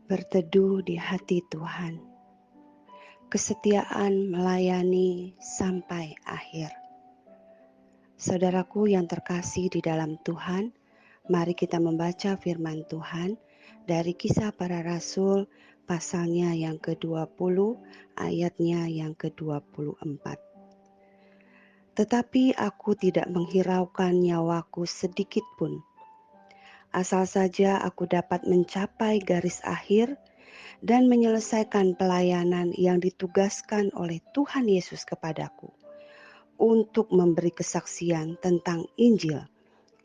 Berteduh di hati Tuhan, kesetiaan melayani sampai akhir. Saudaraku yang terkasih di dalam Tuhan, mari kita membaca firman Tuhan dari Kisah Para Rasul pasalnya yang ke-20, ayatnya yang ke-24. Tetapi aku tidak menghiraukan nyawaku sedikit pun. Asal saja aku dapat mencapai garis akhir dan menyelesaikan pelayanan yang ditugaskan oleh Tuhan Yesus kepadaku untuk memberi kesaksian tentang Injil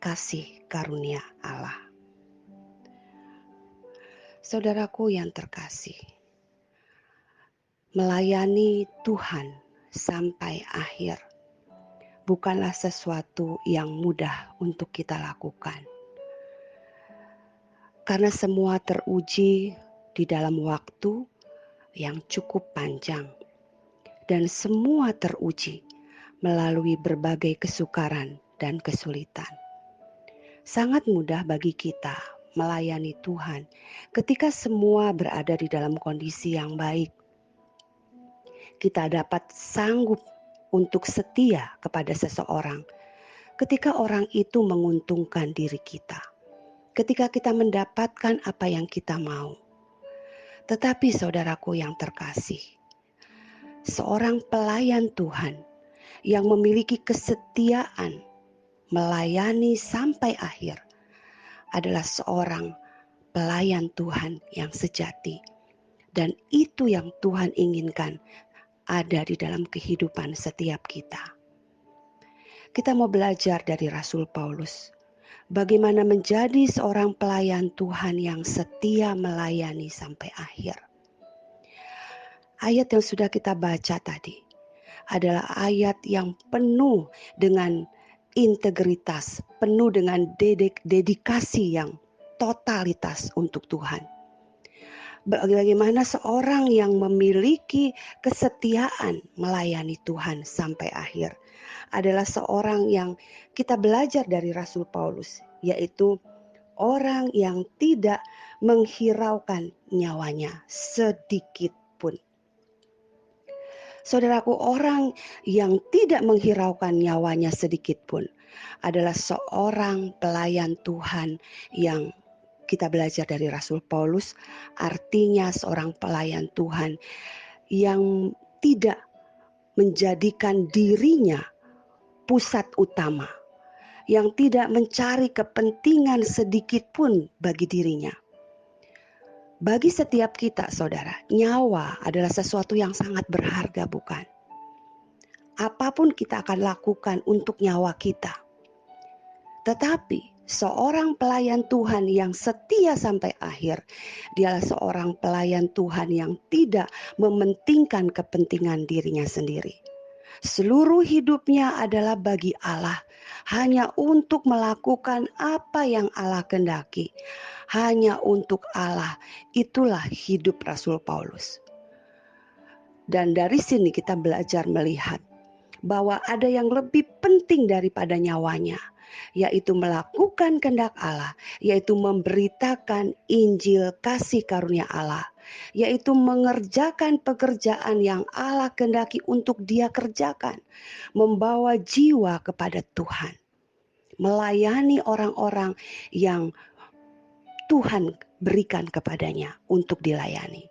kasih karunia Allah. Saudaraku yang terkasih, melayani Tuhan sampai akhir bukanlah sesuatu yang mudah untuk kita lakukan. Karena semua teruji di dalam waktu yang cukup panjang dan semua teruji melalui berbagai kesukaran dan kesulitan. Sangat mudah bagi kita melayani Tuhan ketika semua berada di dalam kondisi yang baik. Kita dapat sanggup untuk setia kepada seseorang ketika orang itu menguntungkan diri kita. Ketika kita mendapatkan apa yang kita mau. Tetapi saudaraku yang terkasih, seorang pelayan Tuhan yang memiliki kesetiaan melayani sampai akhir adalah seorang pelayan Tuhan yang sejati. Dan itu yang Tuhan inginkan ada di dalam kehidupan setiap kita. Kita mau belajar dari Rasul Paulus. Bagaimana menjadi seorang pelayan Tuhan yang setia melayani sampai akhir. Ayat yang sudah kita baca tadi adalah ayat yang penuh dengan integritas, penuh dengan dedikasi yang totalitas untuk Tuhan. Bagaimana seorang yang memiliki kesetiaan melayani Tuhan sampai akhir adalah seorang yang kita belajar dari Rasul Paulus, yaitu orang yang tidak menghiraukan nyawanya sedikit pun. Saudaraku, orang yang tidak menghiraukan nyawanya sedikit pun adalah seorang pelayan Tuhan yang kita belajar dari Rasul Paulus, artinya seorang pelayan Tuhan yang tidak menjadikan dirinya pusat utama, yang tidak mencari kepentingan sedikit pun bagi dirinya. Bagi setiap kita, saudara, nyawa adalah sesuatu yang sangat berharga, bukan? Apapun kita akan lakukan untuk nyawa kita. Tetapi seorang pelayan Tuhan yang setia sampai akhir, dialah seorang pelayan Tuhan yang tidak mementingkan kepentingan dirinya sendiri. Seluruh hidupnya adalah bagi Allah, hanya untuk melakukan apa yang Allah kehendaki, hanya untuk Allah. Itulah hidup Rasul Paulus. Dan dari sini kita belajar melihat bahwa ada yang lebih penting daripada nyawanya, yaitu melakukan kehendak Allah, yaitu memberitakan Injil kasih karunia Allah, yaitu mengerjakan pekerjaan yang Allah kehendaki untuk dia kerjakan, membawa jiwa kepada Tuhan, melayani orang-orang yang Tuhan berikan kepadanya untuk dilayani.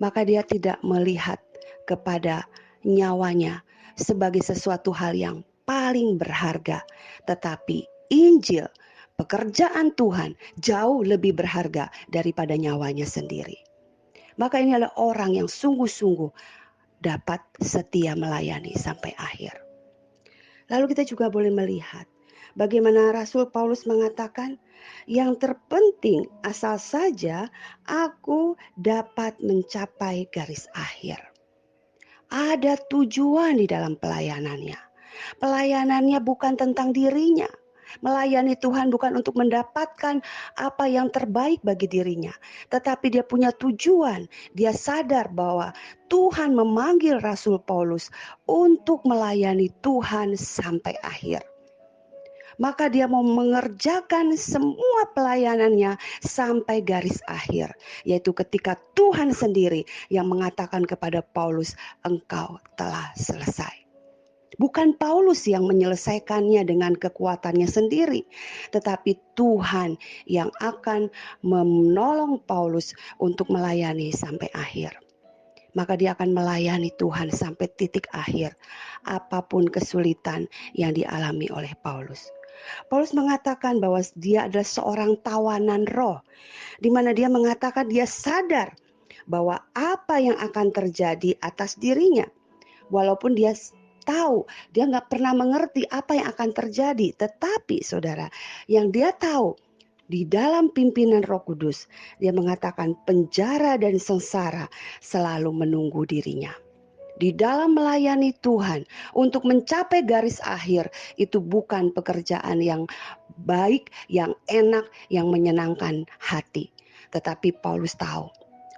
Maka dia tidak melihat kepada nyawanya sebagai sesuatu hal yang paling berharga, tetapi Injil, pekerjaan Tuhan jauh lebih berharga daripada nyawanya sendiri. Maka ini adalah orang yang sungguh-sungguh dapat setia melayani sampai akhir. Lalu kita juga boleh melihat bagaimana Rasul Paulus mengatakan, yang terpenting asal saja aku dapat mencapai garis akhir. Ada tujuan di dalam pelayanannya. Pelayanannya bukan tentang dirinya. Melayani Tuhan bukan untuk mendapatkan apa yang terbaik bagi dirinya. Tetapi dia punya tujuan. Dia sadar bahwa Tuhan memanggil Rasul Paulus untuk melayani Tuhan sampai akhir. maka dia mau mengerjakan semua pelayanannya sampai garis akhir, yaitu ketika Tuhan sendiri yang mengatakan kepada Paulus, engkau telah selesai. Bukan Paulus yang menyelesaikannya dengan kekuatannya sendiri, tetapi Tuhan yang akan menolong Paulus untuk melayani sampai akhir. Maka dia akan melayani Tuhan sampai titik akhir, apapun kesulitan yang dialami oleh Paulus. Paulus mengatakan bahwa dia adalah seorang tawanan roh, di mana dia mengatakan dia sadar bahwa apa yang akan terjadi atas dirinya. Walaupun dia tahu, dia nggak pernah mengerti apa yang akan terjadi. Tetapi saudara, yang dia tahu, di dalam pimpinan Roh Kudus, dia mengatakan penjara dan sengsara selalu menunggu dirinya. Di dalam melayani Tuhan untuk mencapai garis akhir, itu bukan pekerjaan yang baik, yang enak, yang menyenangkan hati. Tetapi Paulus tahu,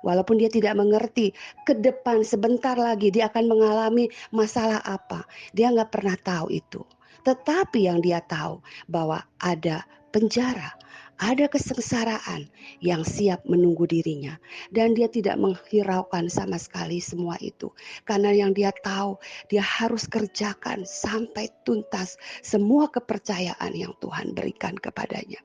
walaupun dia tidak mengerti ke depan sebentar lagi dia akan mengalami masalah apa, dia nggak pernah tahu itu. Tetapi yang dia tahu bahwa ada penjara, ada kesengsaraan yang siap menunggu dirinya. Dan dia tidak menghiraukan sama sekali semua itu. Karena yang dia tahu, dia harus kerjakan sampai tuntas semua kepercayaan yang Tuhan berikan kepadanya.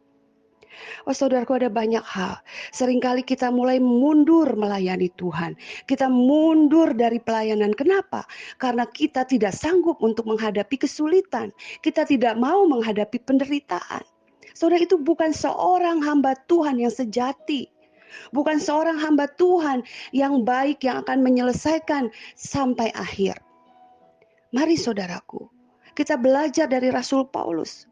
Oh saudaraku, ada banyak hal. Seringkali kita mulai mundur melayani Tuhan. Kita mundur dari pelayanan. Kenapa? Karena kita tidak sanggup untuk menghadapi kesulitan. Kita tidak mau menghadapi penderitaan. Saudara, itu bukan seorang hamba Tuhan yang sejati. Bukan seorang hamba Tuhan yang baik yang akan menyelesaikan sampai akhir. Mari saudaraku, kita belajar dari Rasul Paulus.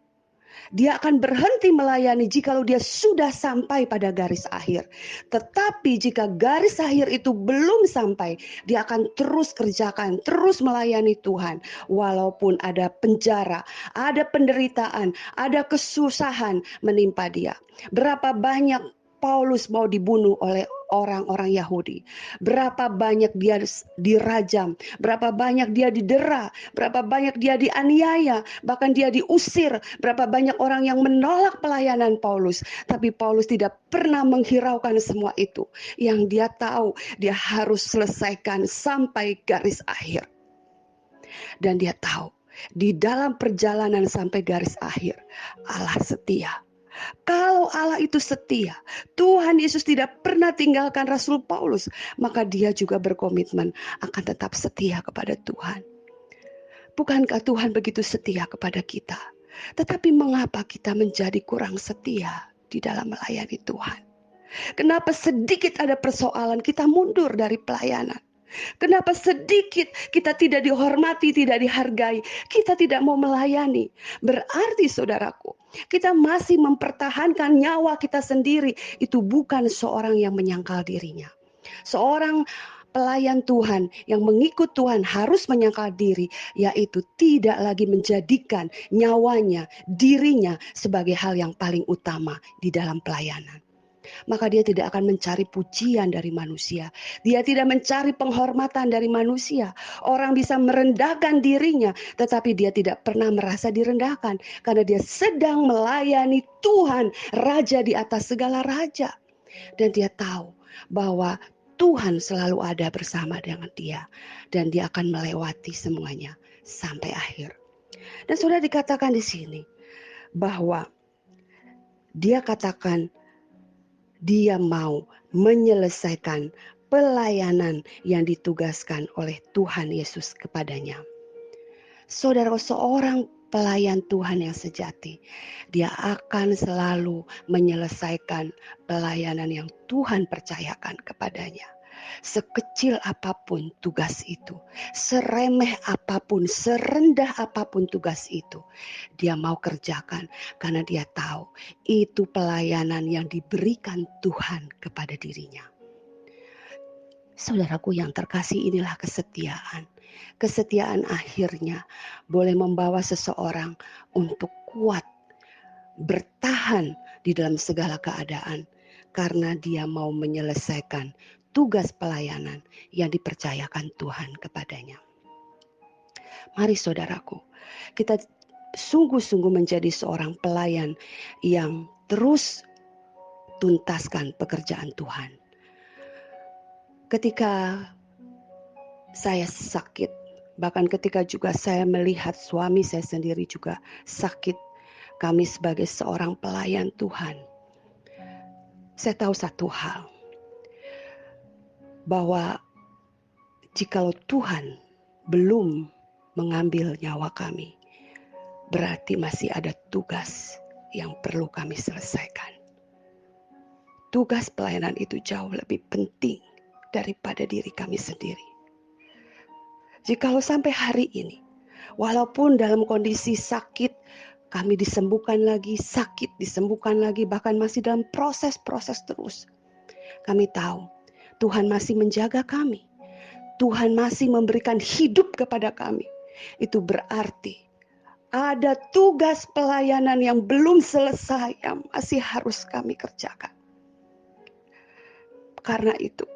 Dia akan berhenti melayani jikalau dia sudah sampai pada garis akhir. Tetapi jika garis akhir itu belum sampai, dia akan terus kerjakan, terus melayani Tuhan. Walaupun ada penjara, ada penderitaan, ada kesusahan menimpa dia. Berapa banyak Paulus mau dibunuh oleh orang-orang Yahudi. Berapa banyak dia dirajam, berapa banyak dia didera, berapa banyak dia dianiaya, bahkan dia diusir. Berapa banyak orang yang menolak pelayanan Paulus. Tapi Paulus tidak pernah menghiraukan semua itu. Yang dia tahu, dia harus selesaikan sampai garis akhir. Dan dia tahu, di dalam perjalanan sampai garis akhir, Allah setia. Kalau Allah itu setia, Tuhan Yesus tidak pernah tinggalkan Rasul Paulus, maka dia juga berkomitmen akan tetap setia kepada Tuhan. Bukankah Tuhan begitu setia kepada kita? Tetapi mengapa kita menjadi kurang setia di dalam melayani Tuhan? Kenapa sedikit ada persoalan kita mundur dari pelayanan? Kenapa sedikit kita tidak dihormati, tidak dihargai, kita tidak mau melayani? Berarti saudaraku, kita masih mempertahankan nyawa kita sendiri. Itu bukan seorang yang menyangkal dirinya. Seorang pelayan Tuhan yang mengikut Tuhan harus menyangkal diri, yaitu tidak lagi menjadikan nyawanya, dirinya sebagai hal yang paling utama di dalam pelayanan. Maka dia tidak akan mencari pujian dari manusia. Dia tidak mencari penghormatan dari manusia. Orang bisa merendahkan dirinya, tetapi dia tidak pernah merasa direndahkan. Karena dia sedang melayani Tuhan, Raja di atas segala raja. Dan dia tahu bahwa Tuhan selalu ada bersama dengan dia. Dan dia akan melewati semuanya sampai akhir. Dan sudah dikatakan di sini bahwa dia katakan dia mau menyelesaikan pelayanan yang ditugaskan oleh Tuhan Yesus kepadanya. Saudara, seorang pelayan Tuhan yang sejati, dia akan selalu menyelesaikan pelayanan yang Tuhan percayakan kepadanya. Sekecil apapun tugas itu, seremeh apapun, serendah apapun tugas itu, dia mau kerjakan karena dia tahu itu pelayanan yang diberikan Tuhan kepada dirinya. Saudaraku yang terkasih, inilah kesetiaan. Kesetiaan akhirnya boleh membawa seseorang untuk kuat, bertahan di dalam segala keadaan karena dia mau menyelesaikan tugas pelayanan yang dipercayakan Tuhan kepadanya. Mari saudaraku, kita sungguh-sungguh menjadi seorang pelayan yang terus tuntaskan pekerjaan Tuhan. Ketika saya sakit, bahkan ketika juga saya melihat suami saya sendiri juga sakit, kami sebagai seorang pelayan Tuhan, saya tahu satu hal, bahwa jikalau Tuhan belum mengambil nyawa kami, berarti masih ada tugas yang perlu kami selesaikan. Tugas pelayanan itu jauh lebih penting daripada diri kami sendiri. Jikalau sampai hari ini, walaupun dalam kondisi sakit, kami disembuhkan lagi, sakit disembuhkan lagi, bahkan masih dalam proses-proses terus. Kami tahu Tuhan masih menjaga kami. Tuhan masih memberikan hidup kepada kami. Itu berarti ada tugas pelayanan yang belum selesai yang masih harus kami kerjakan. Karena itu,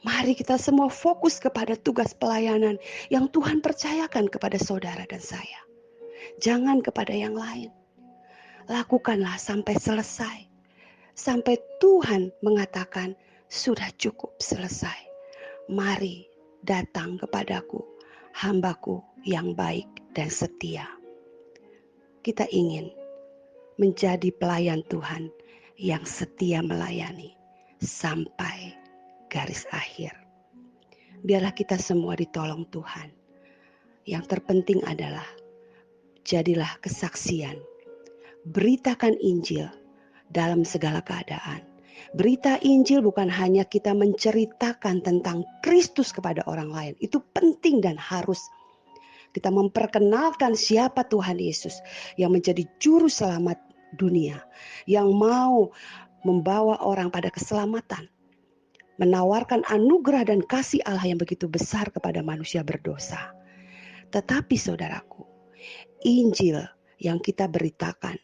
mari kita semua fokus kepada tugas pelayanan yang Tuhan percayakan kepada saudara dan saya. Jangan kepada yang lain. Lakukanlah sampai selesai. Sampai Tuhan mengatakan, sudah cukup, selesai. Mari datang kepadaku, hambaku yang baik dan setia. Kita ingin menjadi pelayan Tuhan yang setia melayani sampai garis akhir. Biarlah kita semua ditolong Tuhan. Yang terpenting adalah jadilah kesaksian. Beritakan Injil dalam segala keadaan. Berita Injil bukan hanya kita menceritakan tentang Kristus kepada orang lain. Itu penting dan harus. Kita memperkenalkan siapa Tuhan Yesus yang menjadi juru selamat dunia. Yang mau membawa orang pada keselamatan. Menawarkan anugerah dan kasih Allah yang begitu besar kepada manusia berdosa. Tetapi saudaraku, Injil yang kita beritakan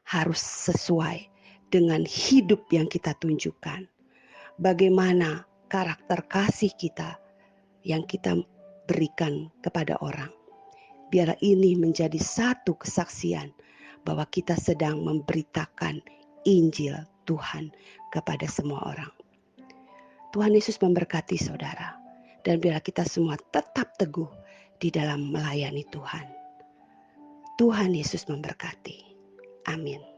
harus sesuai dengan hidup yang kita tunjukkan. Bagaimana karakter kasih kita yang kita berikan kepada orang. Biarlah ini menjadi satu kesaksian bahwa kita sedang memberitakan Injil Tuhan kepada semua orang. Tuhan Yesus memberkati saudara. Dan biarlah kita semua tetap teguh di dalam melayani Tuhan. Tuhan Yesus memberkati. Amin.